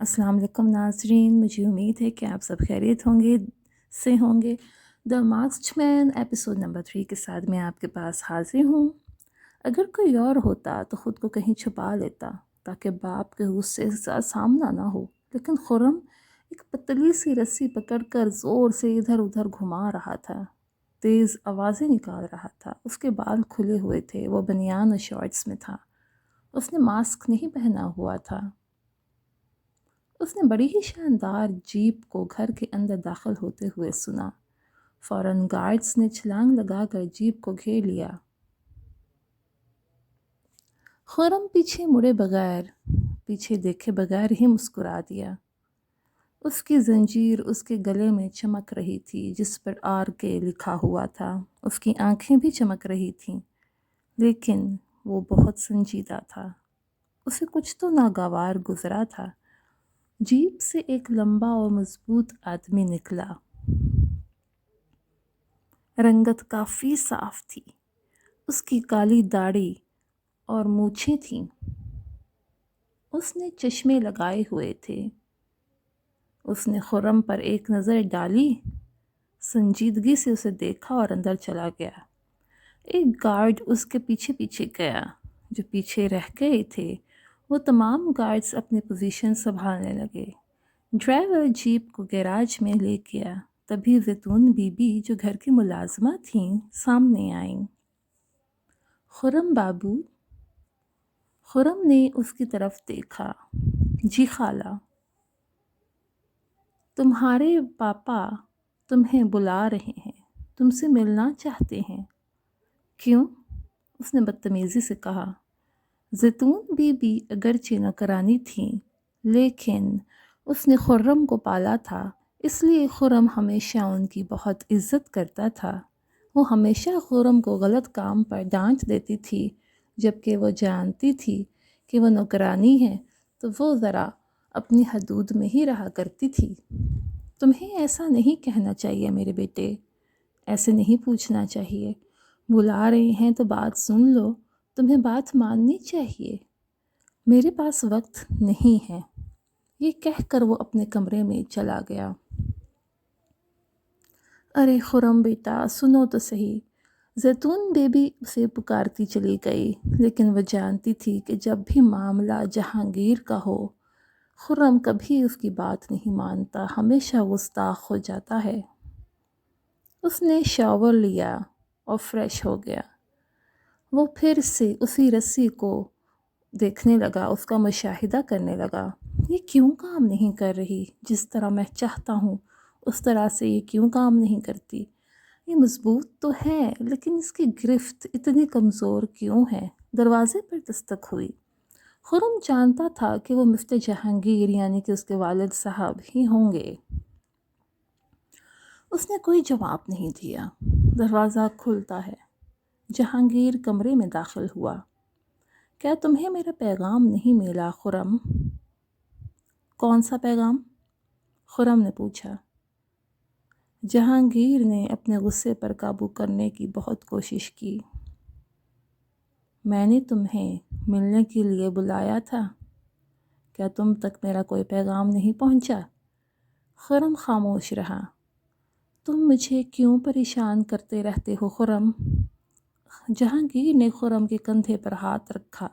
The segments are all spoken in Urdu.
السلام علیکم ناظرین، مجھے امید ہے کہ آپ سب خیریت ہوں گے۔ دا ماسکڈ مین ایپیسوڈ نمبر 3 کے ساتھ میں آپ کے پاس حاضر ہوں۔ اگر کوئی اور ہوتا تو خود کو کہیں چھپا لیتا تاکہ باپ کے غصے کا سامنا نہ ہو، لیکن خرم ایک پتلی سی رسی پکڑ کر زور سے ادھر ادھر گھما رہا تھا، تیز آوازیں نکال رہا تھا۔ اس کے بال کھلے ہوئے تھے، وہ بنیان اور شارٹس میں تھا، اس نے ماسک نہیں پہنا ہوا تھا۔ اس نے بڑی ہی شاندار جیپ کو گھر کے اندر داخل ہوتے ہوئے سنا۔ فوراً گارڈز نے چھلانگ لگا کر جیپ کو گھیر لیا۔ خرم پیچھے مڑے بغیر، پیچھے دیکھے بغیر ہی مسکرا دیا۔ اس کی زنجیر اس کے گلے میں چمک رہی تھی جس پر آر کے لکھا ہوا تھا۔ اس کی آنکھیں بھی چمک رہی تھیں، لیکن وہ بہت سنجیدہ تھا۔ اسے کچھ تو ناگوار گزرا تھا۔ جیپ سے ایک لمبا اور مضبوط آدمی نکلا۔ رنگت کافی صاف تھی، اس کی کالی داڑھی اور مونچھیں تھیں۔ اس نے چشمے لگائے ہوئے تھے۔ اس نے خرم پر ایک نظر ڈالی، سنجیدگی سے اسے دیکھا اور اندر چلا گیا۔ ایک گارڈ اس کے پیچھے پیچھے گیا۔ جو پیچھے رہ گئے تھے وہ تمام گارڈز اپنی پوزیشن سنبھالنے لگے۔ ڈرائیور جیپ کو گیراج میں لے گیا۔ تبھی زیتون بی بی جو گھر کی ملازمہ تھیں سامنے آئیں۔ خرم بابو۔ خرم نے اس کی طرف دیکھا۔ جی خالہ، تمہارے پاپا تمہیں بلا رہے ہیں، تم سے ملنا چاہتے ہیں۔ کیوں؟ اس نے بدتمیزی سے کہا۔ زیتون بی بی اگرچہ نوکرانی تھیں، لیکن اس نے خرم کو پالا تھا، اس لیے خرم ہمیشہ ان کی بہت عزت کرتا تھا۔ وہ ہمیشہ خرم کو غلط کام پر ڈانٹ دیتی تھی، جبکہ وہ جانتی تھی کہ وہ نوکرانی ہے تو وہ ذرا اپنی حدود میں ہی رہا کرتی تھی۔ تمہیں ایسا نہیں کہنا چاہیے میرے بیٹے، ایسے نہیں پوچھنا چاہیے۔ بلا رہے ہیں تو بات سن لو، تمہیں بات ماننی چاہیے۔ میرے پاس وقت نہیں ہے، یہ کہہ کر وہ اپنے کمرے میں چلا گیا۔ ارے خرم بیٹا، سنو تو صحیح، زیتون بیبی اسے پکارتی چلی گئی، لیکن وہ جانتی تھی کہ جب بھی معاملہ جہانگیر کا ہو، خرم کبھی اس کی بات نہیں مانتا، ہمیشہ گستاخ ہو جاتا ہے۔ اس نے شاور لیا اور فریش ہو گیا۔ وہ پھر سے اسی رسی کو دیکھنے لگا، اس کا مشاہدہ کرنے لگا۔ یہ کیوں کام نہیں کر رہی؟ جس طرح میں چاہتا ہوں اس طرح سے یہ کیوں کام نہیں کرتی؟ یہ مضبوط تو ہے، لیکن اس کی گرفت اتنی کمزور کیوں ہے؟ دروازے پر دستک ہوئی۔ خرم جانتا تھا کہ وہ مفتی جہانگیر یعنی کہ اس کے والد صاحب ہی ہوں گے۔ اس نے کوئی جواب نہیں دیا۔ دروازہ کھلتا ہے۔ جہانگیر کمرے میں داخل ہوا۔ کیا تمہیں میرا پیغام نہیں ملا خرم؟ کون سا پیغام؟ خرم نے پوچھا۔ جہانگیر نے اپنے غصے پر قابو کرنے کی بہت کوشش کی۔ میں نے تمہیں ملنے کے لیے بلایا تھا، کیا تم تک میرا کوئی پیغام نہیں پہنچا؟ خرم خاموش رہا۔ تم مجھے کیوں پریشان کرتے رہتے ہو خرم؟ جہانگیر نے خرم کے کندھے پر ہاتھ رکھا،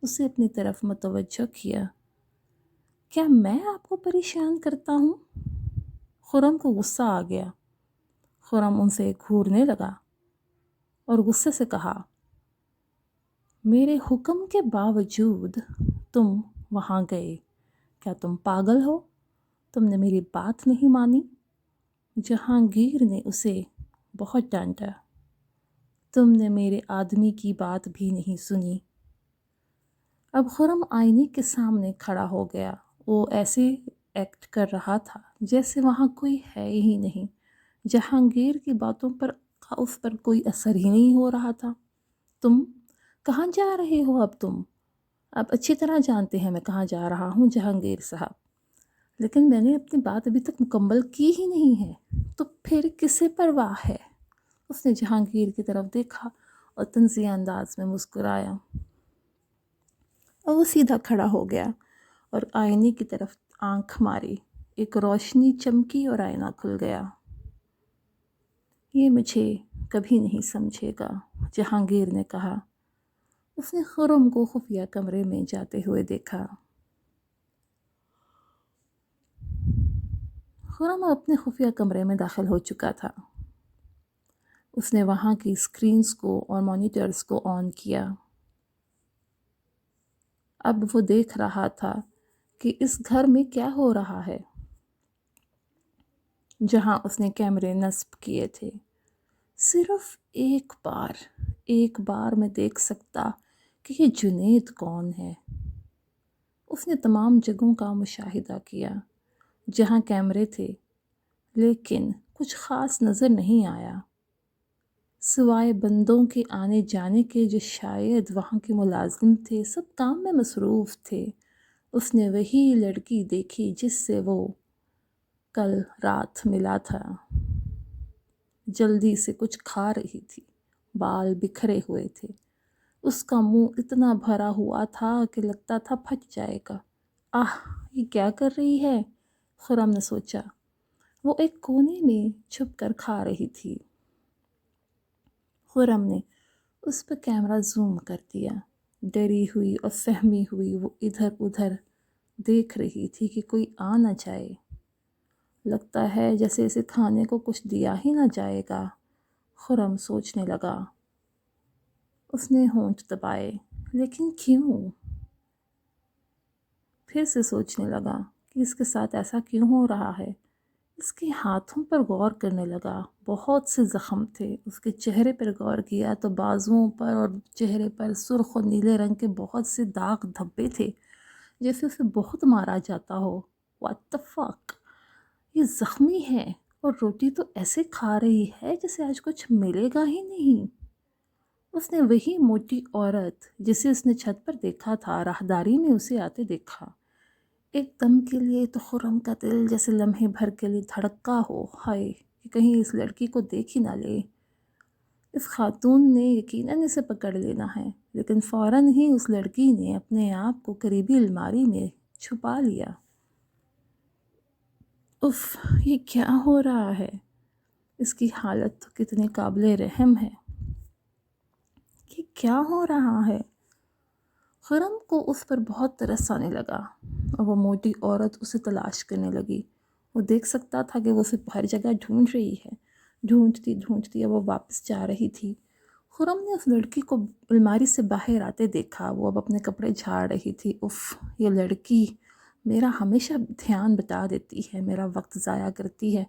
اسے اپنی طرف متوجہ کیا۔ کیا میں آپ کو پریشان کرتا ہوں؟ خرم کو غصہ آ گیا۔ خرم ان سے گھورنے لگا اور غصے سے کہا، میرے حکم کے باوجود تم وہاں گئے، کیا تم پاگل ہو؟ تم نے میری بات نہیں مانی؟ جہانگیر نے اسے بہت ڈانٹا۔ تم نے میرے آدمی کی بات بھی نہیں سنی۔ اب خرم آئینے کے سامنے کھڑا ہو گیا۔ وہ ایسے ایکٹ کر رہا تھا جیسے وہاں کوئی ہے ہی نہیں۔ جہانگیر کی باتوں پر اس پر کوئی اثر ہی نہیں ہو رہا تھا۔ تم کہاں جا رہے ہو اب اچھی طرح جانتے ہیں میں کہاں جا رہا ہوں جہانگیر صاحب، لیکن میں نے اپنی بات ابھی تک مکمل کی ہی نہیں ہے، تو پھر کسے پرواہ ہے؟ اس نے جہانگیر کی طرف دیکھا اور طنزیہ انداز میں مسکرایا، اور وہ سیدھا کھڑا ہو گیا اور آئینے کی طرف آنکھ ماری، ایک روشنی چمکی اور آئینہ کھل گیا۔ یہ مجھے کبھی نہیں سمجھے گا، جہانگیر نے کہا۔ اس نے خرم کو خفیہ کمرے میں جاتے ہوئے دیکھا۔ خرم اپنے خفیہ کمرے میں داخل ہو چکا تھا۔ اس نے وہاں کی اسکرینز کو اور مانیٹرز کو آن کیا۔ اب وہ دیکھ رہا تھا کہ اس گھر میں کیا ہو رہا ہے، جہاں اس نے کیمرے نصب کیے تھے۔ صرف ایک بار میں دیکھ سکتا کہ یہ جنید کون ہے۔ اس نے تمام جگہوں کا مشاہدہ کیا جہاں کیمرے تھے، لیکن کچھ خاص نظر نہیں آیا، سوائے بندوں کے آنے جانے کے جو شاید وہاں کے ملازم تھے، سب کام میں مصروف تھے۔ اس نے وہی لڑکی دیکھی جس سے وہ کل رات ملا تھا، جلدی سے کچھ کھا رہی تھی، بال بکھرے ہوئے تھے، اس کا منہ اتنا بھرا ہوا تھا کہ لگتا تھا پھٹ جائے گا۔ یہ کیا کر رہی ہے؟ خرم نے سوچا۔ وہ ایک کونے میں چھپ کر کھا رہی تھی۔ خرم نے اس پر کیمرہ زوم کر دیا۔ ڈری ہوئی اور سہمی ہوئی وہ ادھر ادھر دیکھ رہی تھی کہ کوئی آ نہ جائے۔ لگتا ہے جیسے اسے کھانے کو کچھ دیا ہی نہ جائے گا، خرم سوچنے لگا۔ اس نے ہونٹ دبائے، لیکن کیوں؟ پھر سے سوچنے لگا کہ اس کے ساتھ ایسا کیوں ہو رہا ہے۔ اس کے ہاتھوں پر غور کرنے لگا، بہت سے زخم تھے۔ اس کے چہرے پر غور کیا تو بازوؤں پر اور چہرے پر سرخ اور نیلے رنگ کے بہت سے داغ دھبے تھے، جیسے اسے بہت مارا جاتا ہو۔ What the fuck؟ یہ زخمی ہے اور روٹی تو ایسے کھا رہی ہے جیسے آج کچھ ملے گا ہی نہیں۔ اس نے وہی موٹی عورت جسے اس نے چھت پر دیکھا تھا، راہداری میں اسے آتے دیکھا۔ ایک دم کے لیے تو خرم کا دل جیسے لمحے بھر کے لیے دھڑکا ہو، ہائے کہ کہیں اس لڑکی کو دیکھ ہی نہ لے۔ اس خاتون نے یقیناً اسے پکڑ لینا ہے، لیکن فوراً ہی اس لڑکی نے اپنے آپ کو قریبی الماری میں چھپا لیا۔ یہ کیا ہو رہا ہے؟ اس کی حالت تو کتنے قابل رحم ہے۔ یہ کیا ہو رہا ہے؟ خرم کو اس پر بہت ترس آنے لگا اور وہ موٹی عورت اسے تلاش کرنے لگی۔ وہ دیکھ سکتا تھا کہ وہ اسے ہر جگہ ڈھونڈ رہی ہے، ڈھونڈتی اب وہ واپس جا رہی تھی۔ خرم نے اس لڑکی کو الماری سے باہر آتے دیکھا، وہ اب اپنے کپڑے جھاڑ رہی تھی۔ یہ لڑکی میرا ہمیشہ دھیان بتا دیتی ہے، میرا وقت ضائع کرتی ہے۔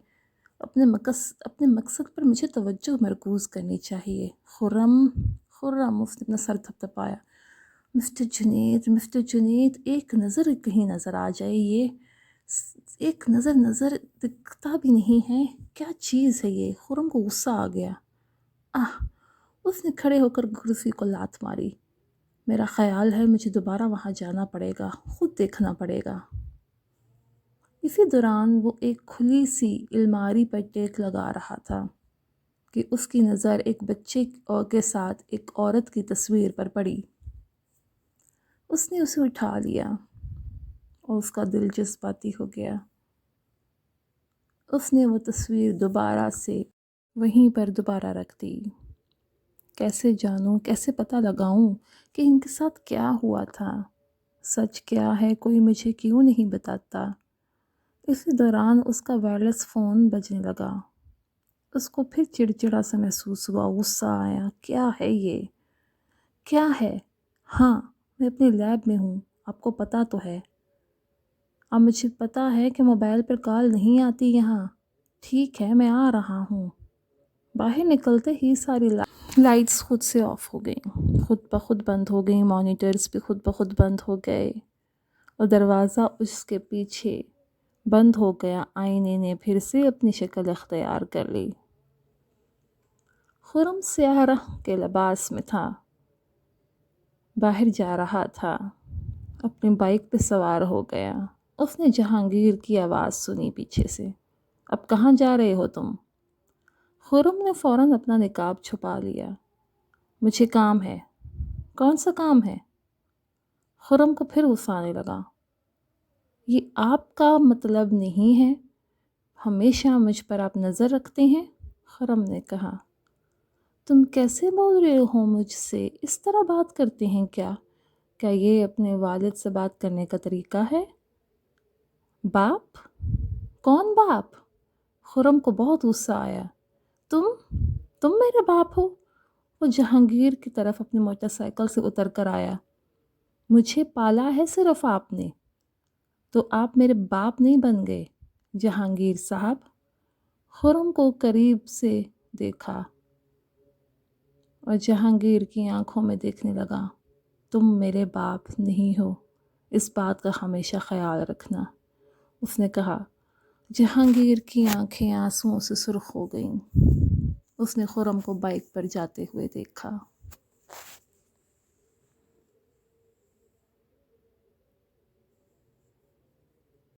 اپنے مقصد پر مجھے توجہ مرکوز کرنی چاہیے۔ خرم اس نے اپنا سر تھپتھپایا۔ مسٹر جنید، ایک نظر کہیں نظر آ جائے، یہ ایک نظر دکھتا بھی نہیں ہے، کیا چیز ہے یہ؟ خرم کو غصہ آ گیا۔ اس نے کھڑے ہو کر کرسی کو لات ماری۔ میرا خیال ہے مجھے دوبارہ وہاں جانا پڑے گا، خود دیکھنا پڑے گا۔ اسی دوران وہ ایک کھلی سی الماری پر ٹیک لگا رہا تھا کہ اس کی نظر ایک بچے کے ساتھ ایک عورت کی تصویر پر پڑی۔ اس نے اسے اٹھا لیا اور اس کا دل جذباتی ہو گیا۔ اس نے وہ تصویر دوبارہ سے وہیں پر دوبارہ رکھ دی۔ کیسے جانوں، کیسے پتہ لگاؤں کہ ان کے ساتھ کیا ہوا تھا؟ سچ کیا ہے، کوئی مجھے کیوں نہیں بتاتا؟ اسی دوران اس کا وائرلیس فون بجنے لگا۔ اس کو پھر چڑچڑا سا محسوس ہوا، غصہ آیا۔ کیا ہے یہ؟ کیا ہے؟ ہاں، میں اپنے لیب میں ہوں، آپ کو پتہ تو ہے۔ اب مجھے پتہ ہے کہ موبائل پر کال نہیں آتی یہاں۔ ٹھیک ہے، میں آ رہا ہوں۔ باہر نکلتے ہی ساری لائٹس خود سے آف ہو گئیں، خود بخود بند ہو گئیں، مانیٹرز بھی خود بخود بند ہو گئے اور دروازہ اس کے پیچھے بند ہو گیا۔ آئینے نے پھر سے اپنی شکل اختیار کر لی۔ خرم سیاہ رنگ کے لباس میں تھا، باہر جا رہا تھا، اپنی بائک پہ سوار ہو گیا۔ اس نے جہانگیر کی آواز سنی پیچھے سے۔ اب کہاں جا رہے ہو تم؟ خرم نے فوراً اپنا نقاب چھپا لیا۔ مجھے کام ہے۔ کون سا کام ہے؟ خرم کو پھر غصہ آنے لگا۔ یہ آپ کا مطلب نہیں ہے؟ ہمیشہ مجھ پر آپ نظر رکھتے ہیں؟ خرم نے کہا۔ تم کیسے بول رہے ہو مجھ سے؟ اس طرح بات کرتے ہیں کیا؟ کیا یہ اپنے والد سے بات کرنے کا طریقہ ہے؟ باپ؟ کون باپ؟ خرم کو بہت غصہ آیا۔ تم میرے باپ ہو؟ وہ جہانگیر کی طرف اپنی موٹر سائیکل سے اتر کر آیا۔ مجھے پالا ہے صرف آپ نے، تو آپ میرے باپ نہیں بن گئے جہانگیر صاحب۔ خرم کو قریب سے دیکھا اور جہانگیر کی آنکھوں میں دیکھنے لگا۔ تم میرے باپ نہیں ہو، اس بات کا ہمیشہ خیال رکھنا، اس نے کہا۔ جہانگیر کی آنکھیں آنسوؤں سے سرخ ہو گئیں۔ اس نے خرم کو بائک پر جاتے ہوئے دیکھا۔